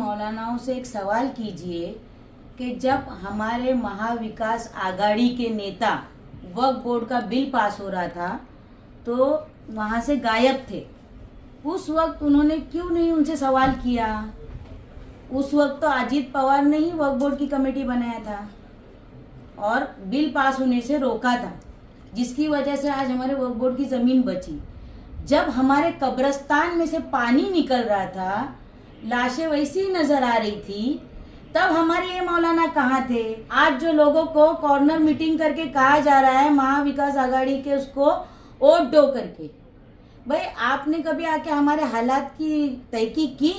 मौलानाओं से एक सवाल कीजिए कि जब हमारे महाविकास आघाड़ी के नेता वक्फ बोर्ड का बिल पास हो रहा था तो वहाँ से गायब थे। उस वक्त उन्होंने क्यों नहीं उनसे सवाल किया? उस वक्त तो अजीत पवार ने ही वक्फ बोर्ड की कमेटी बनाया था और बिल पास होने से रोका था, जिसकी वजह से आज हमारे वक्फ बोर्ड की ज़मीन बची। जब हमारे कब्रिस्तान में से पानी निकल रहा था, लाशें वैसी ही नजर आ रही थी, तब हमारे ये मौलाना कहाँ थे? आज जो लोगों को कॉर्नर मीटिंग करके कहा जा रहा है महाविकास आघाड़ी के उसको वोट दो करके, भाई आपने कभी आके हमारे हालात की तहकीक की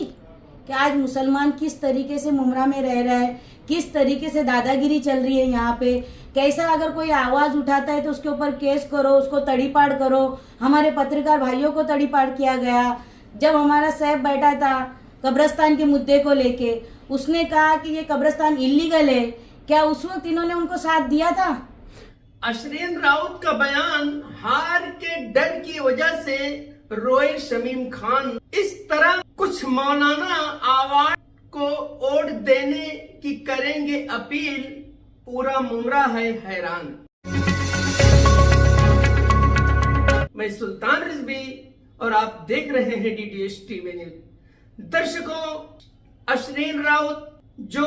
कि आज मुसलमान किस तरीके से मुमरा में रह रहा है, किस तरीके से दादागिरी चल रही है यहाँ पे? कैसा अगर कोई आवाज़ उठाता है तो उसके ऊपर केस करो, उसको तड़ीपाड़ करो। हमारे पत्रकार भाइयों को तड़ीपाड़ किया गया। जब हमारा साहब बैठा था कब्रिस्तान के मुद्दे को लेके, उसने कहा कि ये कब्रिस्तान इलीगल है, क्या उस वक्त इन्होंने उनको साथ दिया था? अशरीन राउत का बयान हार के डर की वजह से रोए शमीम खान। इस तरह कुछ मौलाना आवाज को वोट देने की करेंगे अपील, पूरा मुमरा है हैरान। मैं सुल्तान रिजवी और आप देख रहे हैं डीडीएस टीवी न्यूज। दर्शकों, अशरीन राउत जो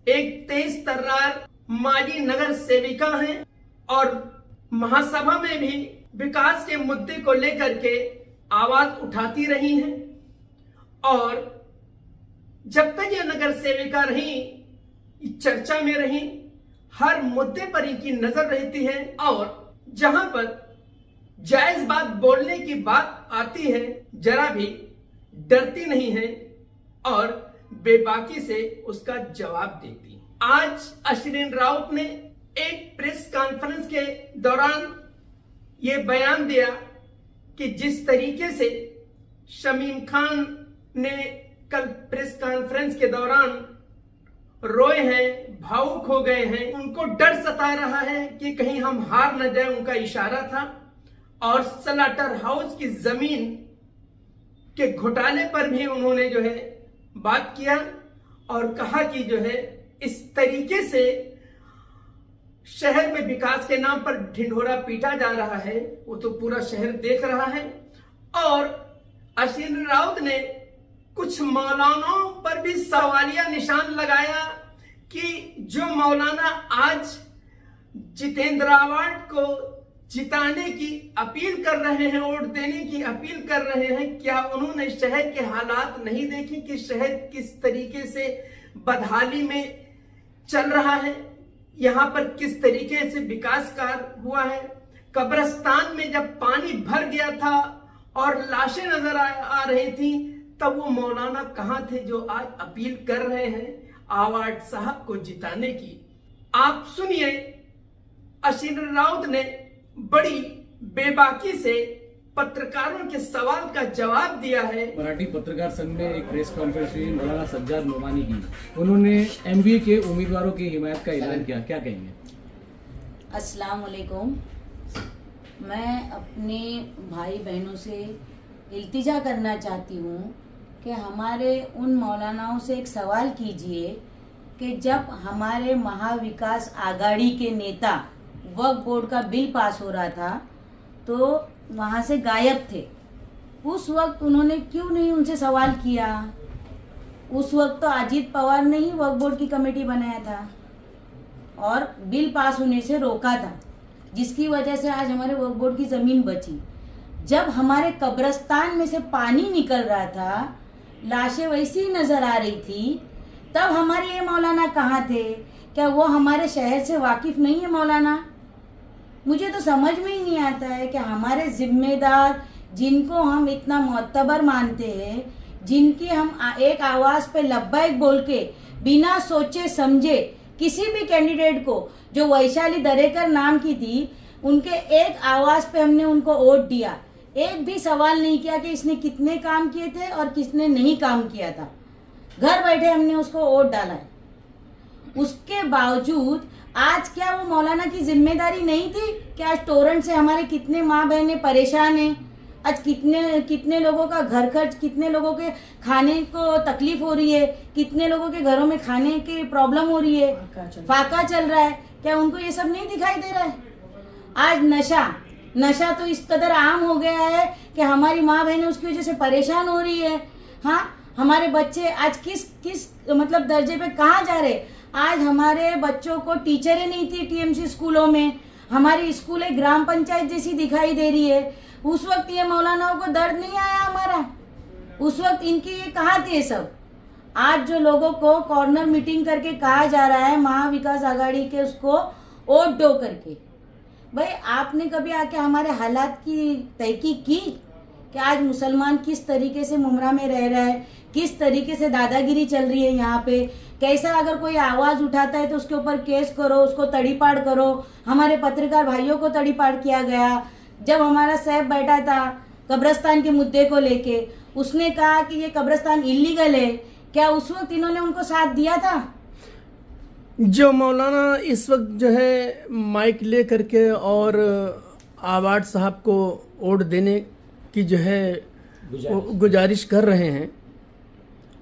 एक तेज तर्रार माजी नगर सेविका हैं और महासभा में भी विकास के मुद्दे को लेकर के आवाज उठाती रही हैं और जब तक ये नगर सेविका रही, चर्चा में रही, हर मुद्दे पर इनकी नजर रहती है और जहां पर जायज बात बोलने की बात आती है जरा भी डरती नहीं है और बेबाकी से उसका जवाब देती है। आज अशरीन राउत ने एक प्रेस कॉन्फ्रेंस के दौरान ये बयान दिया कि जिस तरीके से शमीम खान ने कल प्रेस कॉन्फ्रेंस के दौरान रोए हैं, भावुक हो गए हैं, उनको डर सता रहा है कि कहीं हम हार न जाए, उनका इशारा था। और स्लॉटर हाउस की जमीन के घोटाले पर भी उन्होंने जो है बात किया और कहा कि जो है इस तरीके से शहर में विकास के नाम पर ढिंढोरा पीटा जा रहा है, वो तो पूरा शहर देख रहा है। और अशरीन राउत ने कुछ मौलानाओं पर भी सवालिया निशान लगाया कि जो मौलाना आज जितेंद्र आवाड को जिताने की अपील कर रहे हैं, वोट देने की अपील कर रहे हैं, क्या उन्होंने शहर के हालात नहीं देखे कि शहर किस तरीके से बदहाली में चल रहा है, यहाँ पर किस तरीके से विकास कार्य हुआ है। कब्रिस्तान में जब पानी भर गया था और लाशें नजर आ रही थी, तब वो मौलाना कहाँ थे जो आज अपील कर रहे हैं आवाड साहब को जिताने की? आप सुनिए, अशरीन राउत ने बड़ी बेबाकी से पत्रकारों के सवाल का जवाब दिया है। मराठी पत्रकार संघ ने एक प्रेस कॉन्फ्रेंस में मौलाना सज्जाद नोमानी की, उन्होंने एमबीए के उम्मीदवारों की हिमायत का ऐलान किया, क्या कहेंगे? अस्सलाम वालेकुम। मैं अपने भाई बहनों से इल्तिजा करना चाहती हूँ कि हमारे उन मौलानाओं से एक सवाल कीजिए कि जब हमारे महाविकास आघाड़ी के नेता वक्फ बोर्ड का बिल पास हो रहा था तो वहाँ से गायब थे। उस वक्त उन्होंने क्यों नहीं उनसे सवाल किया? उस वक्त तो अजीत पवार ने ही वक्फ बोर्ड की कमेटी बनाया था और बिल पास होने से रोका था, जिसकी वजह से आज हमारे वक्फ बोर्ड की ज़मीन बची। जब हमारे कब्रिस्तान में से पानी निकल रहा था, लाशें वैसी ही नजर आ रही थी, तब हमारे ये मौलाना कहाँ थे? क्या वो हमारे शहर से वाकिफ नहीं है मौलाना? मुझे तो समझ में ही नहीं आता है कि हमारे जिम्मेदार जिनको हम इतना मोतबर मानते हैं, जिनकी हम एक आवाज़ पे लब्बैक बोल के बिना सोचे समझे किसी भी कैंडिडेट को, जो वैशाली दरेकर नाम की थी, उनके एक आवाज़ पे हमने उनको वोट दिया, एक भी सवाल नहीं किया कि इसने कितने काम किए थे और किसने नहीं काम किया था। घर बैठे हमने उसको वोट डाला है। उसके बावजूद आज क्या वो मौलाना की जिम्मेदारी नहीं थी कि आज टोरेंट से हमारे कितने माँ बहनें परेशान हैं? आज कितने कितने लोगों का घर खर्च, कितने लोगों के खाने को तकलीफ हो रही है, कितने लोगों के घरों में खाने की प्रॉब्लम हो रही है, फाका चल रहा है। क्या उनको ये सब नहीं दिखाई दे रहा है? आज नशा तो इस कदर आम हो गया है कि हमारी माँ बहनें उसकी वजह से परेशान हो रही है। हाँ, हमारे बच्चे आज किस किस मतलब दर्जे पे कहाँ जा रहे। आज हमारे बच्चों को टीचरें नहीं थी टीएमसी स्कूलों में, हमारी स्कूल एक ग्राम पंचायत जैसी दिखाई दे रही है। उस वक्त ये मौलानाओं को दर्द नहीं आया हमारा, उस वक्त इनकी ये कहाँ थे सब। आज जो लोगों को कॉर्नर मीटिंग करके कहा जा रहा है महाविकास आघाड़ी के उसको वोट दो करके, भाई आपने कभी आके हमारे हालात की तहकीक की कि आज मुसलमान किस तरीके से मुमरा में रह रहा है, किस तरीके से दादागिरी चल रही है यहाँ पे। कैसा अगर कोई आवाज उठाता है तो उसके ऊपर केस करो, उसको तड़ीपाड़ करो। हमारे पत्रकार भाइयों को तड़ीपाड़ किया गया। जब हमारा साहब बैठा था कब्रिस्तान के मुद्दे को लेके, उसने कहा कि ये कब्रिस्तान इलीगल है, क्या उस वक्त इन्होंने उनको साथ दिया था? जो मौलाना इस वक्त जो है माइक ले करके और आवाड साहब को वोट देने की जो है गुजारिश कर रहे हैं,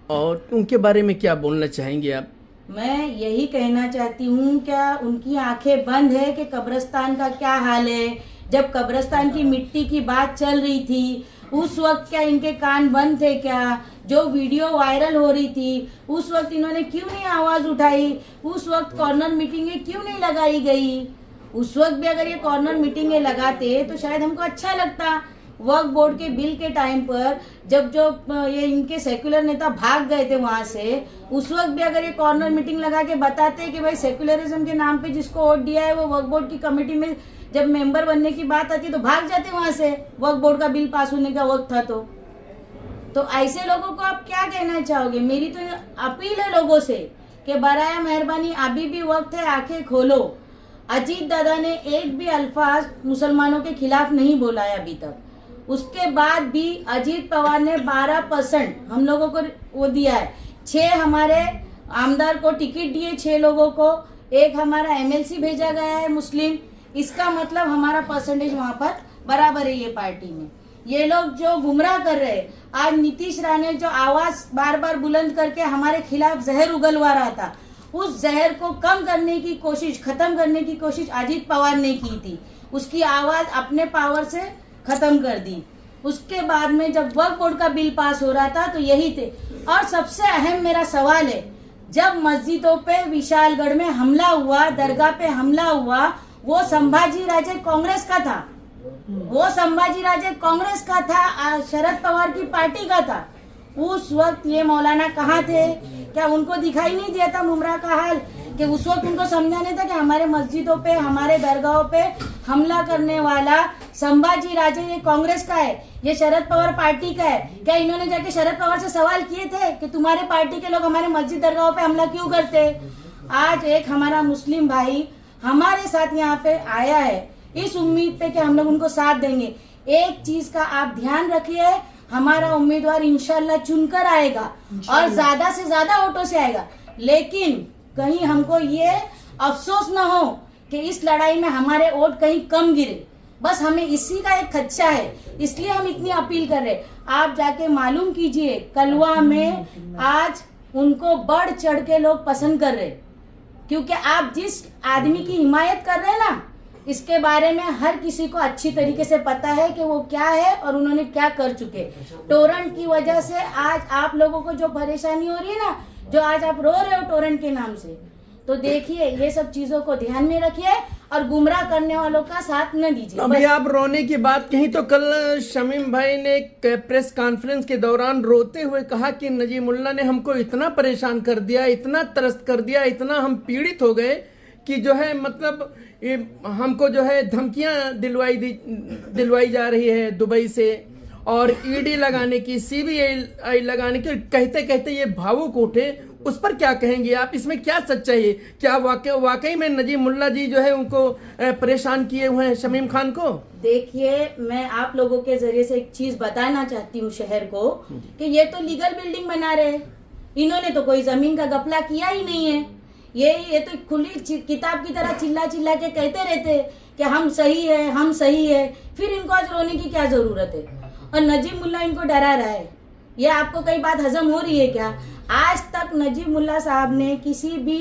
और उनके बारे में क्या बोलना चाहेंगे आप? मैं यही कहना चाहती हूँ, क्या उनकी आंखें बंद है कि कब्रिस्तान का क्या हाल है। जब कब्रिस्तान की मिट्टी की बात चल रही थी उस वक्त क्या इनके कान बंद थे क्या? जो वीडियो वायरल हो रही थी उस वक्त इन्होंने क्यों नहीं आवाज उठाई? उस वक्त कॉर्नर मीटिंगें क्यों नहीं लगाई गई? उस वक्त भी अगर ये कॉर्नर मीटिंगें लगाते तो शायद हमको अच्छा लगता। वक्फ बोर्ड के बिल के टाइम पर जब जो ये इनके सेक्युलर नेता भाग गए थे वहां से, उस वक्त भी अगर ये कॉर्नर मीटिंग लगा के बताते कि भाई सेक्युलरिज्म के नाम पे जिसको वोट दिया है वो वक्फ बोर्ड की कमेटी में जब मेंबर बनने की बात आती तो भाग जाते वहां से, वक्फ बोर्ड का बिल पास होने का वक्त था तो ऐसे लोगों को आप क्या कहना चाहोगे? मेरी तो अपील है लोगों से कि बराया मेहरबानी अभी भी वक्त है, आंखें खोलो। अजीत दादा ने एक भी अल्फाज मुसलमानों के खिलाफ नहीं बोला है अभी तक। उसके बाद भी अजीत पवार ने 12% हम लोगों को वो दिया है। 6 हमारे आमदार को टिकट दिए, 6 लोगों को, एक हमारा एमएलसी भेजा गया है मुस्लिम। इसका मतलब हमारा परसेंटेज वहां पर बराबर है ये पार्टी में। ये लोग जो गुमराह कर रहे हैं, आज नीतीश राणे जो आवाज बार बार बुलंद करके हमारे खिलाफ जहर उगलवा रहा था, उस जहर को कम करने की कोशिश, खत्म करने की कोशिश अजीत पवार ने की थी। उसकी आवाज अपने पावर से खत्म कर दी। उसके बाद में जब वक्फ बोर्ड का बिल पास हो रहा था तो यही थे। और सबसे अहम मेरा सवाल है, जब मस्जिदों पे विशालगढ़ में हमला हुआ, दरगाह पे हमला हुआ, वो संभाजी राजे कांग्रेस का था, वो संभाजी राजे कांग्रेस का था, शरद पवार की पार्टी का था। उस वक्त ये मौलाना कहाँ थे? क्या उनको दिखाई नहीं दिया था मुमरा का हाल? कि उस वक्त उनको समझाने था कि हमारे मस्जिदों पे, हमारे दरगाहों पे हमला करने वाला संभाजी राजे ये कांग्रेस का है, ये शरद पवार पार्टी का है। क्या इन्होंने जाके शरद पवार से सवाल किए थे कि तुम्हारे पार्टी के लोग हमारे मस्जिद दरगाहों पे हमला क्यों करते? आज एक हमारा मुस्लिम भाई हमारे साथ यहाँ पे आया है इस उम्मीद पे कि हम लोग उनको साथ देंगे। एक चीज का आप ध्यान रखिए, हमारा उम्मीदवार इंशाल्लाह चुनकर आएगा और ज्यादा से ज्यादा वोटों से आएगा, लेकिन कहीं हमको ये अफसोस ना हो कि इस लड़ाई में हमारे वोट कहीं कम गिरे। बस हमें इसी का एक खदशा है, इसलिए हम इतनी अपील कर रहे। आप जाके मालूम कीजिए, कलवा में आज उनको बढ़ चढ़ के लोग पसंद कर रहे, क्योंकि आप जिस आदमी की हिमायत कर रहे हैं ना, इसके बारे में हर किसी को अच्छी तरीके से पता है कि वो क्या है और उन्होंने क्या कर चुके। टोरेंट की वजह से आज आप लोगों को जो परेशानी हो रही है ना, जो आज आप रो रहे हो टोरेंट के नाम से, तो देखिए ये सब चीजों को ध्यान में रखिए और गुमराह करने वालों का साथ न दीजिए। अभी आप रोने की बात कही तो कल शमीम भाई ने एक प्रेस कॉन्फ्रेंस के दौरान रोते हुए कहा कि नजीमुल्लाह ने हमको इतना परेशान कर दिया, इतना त्रस्त कर दिया, इतना हम पीड़ित हो गए कि जो है मतलब ये हमको जो है धमकियां दिलवाई जा रही है दुबई से, और ईडी लगाने की, सीबीआई लगाने की, कहते कहते ये भावुक उठे। उस पर क्या कहेंगे आप? इसमें क्या सच्चाई है? क्या वाकई में नजीमुल्लाह जी जो है उनको परेशान किए हुए हैं शमीम खान को? देखिए, मैं आप लोगों के जरिए से एक चीज बताना चाहती हूँ शहर को कि ये तो लीगल बिल्डिंग बना रहे हैं, इन्होंने तो कोई जमीन का घपला किया ही नहीं है। ये तो खुली किताब की तरह चिल्ला चिल्ला के कहते रहते कि हम सही है, हम सही है। फिर इनको आज रोने की क्या जरूरत है? और नजीब मुल्ला इनको डरा रहा है। ये आपको कई बात हजम हो रही है क्या? आज तक नजीब मुल्ला साहब ने किसी भी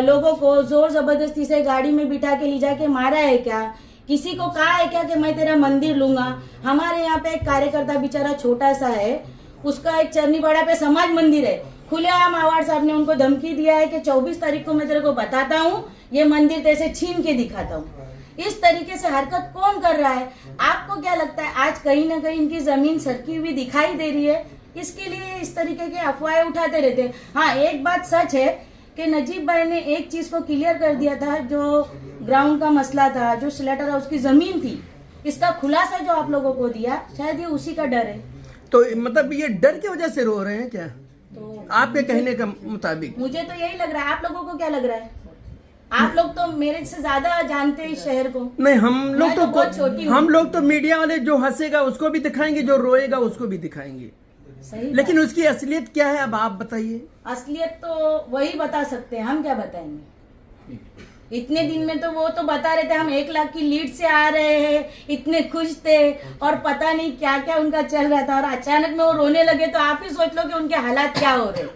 लोगों को जोर जबरदस्ती से गाड़ी में बिठा के ले जाके मारा है क्या? किसी को कहा है क्या कि मैं तेरा मंदिर लूंगा? हमारे यहाँ पे एक कार्यकर्ता बेचारा छोटा सा है, उसका एक चरनीपाड़ा पे समाज मंदिर है, खुलेआम आवाड़ साहब ने उनको धमकी दिया है कि 24 तारीख को मैं तेरे को बताता हूँ, ये मंदिर तेरे छीन के दिखाता हूँ। इस तरीके से हरकत कौन कर रहा है? आपको क्या लगता है आज कहीं ना कहीं इनकी जमीन सरकी हुई दिखाई दे रही है? इसके लिए इस तरीके के अफवाहें उठाते रहते हैं। हाँ, एक बात सच है कि नजीब भाई ने एक चीज को क्लियर कर दिया था, जो ग्राउंड का मसला था, जो स्लेटर हाउस की जमीन थी, इसका खुलासा जो आप लोगों को दिया, शायद ये उसी का डर है। तो मतलब ये डर की वजह से रो रहे हैं क्या? तो आपके कहने का मुताबिक मुझे तो यही लग रहा है। आप लोगों को क्या लग रहा है? आप लोग तो मेरे से ज्यादा जानते हैं इस शहर को। नहीं, हम लोग मैं तो बहुत छोटी हूँ। हम लोग तो मीडिया वाले जो हंसेगा उसको भी दिखाएंगे, जो रोएगा उसको भी दिखाएंगे। सही लेकिन उसकी असलियत क्या है, अब आप बताइए। असलियत तो वही बता सकते हैं, हम क्या बताएंगे? इतने दिन में तो वो तो बता रहे थे हम 1 लाख की लीड से आ रहे हैं, इतने खुश थे और पता नहीं क्या क्या उनका चल रहा था, और अचानक में वो रोने लगे तो आप ही सोच लो कि उनके हालात क्या हो रहे हैं।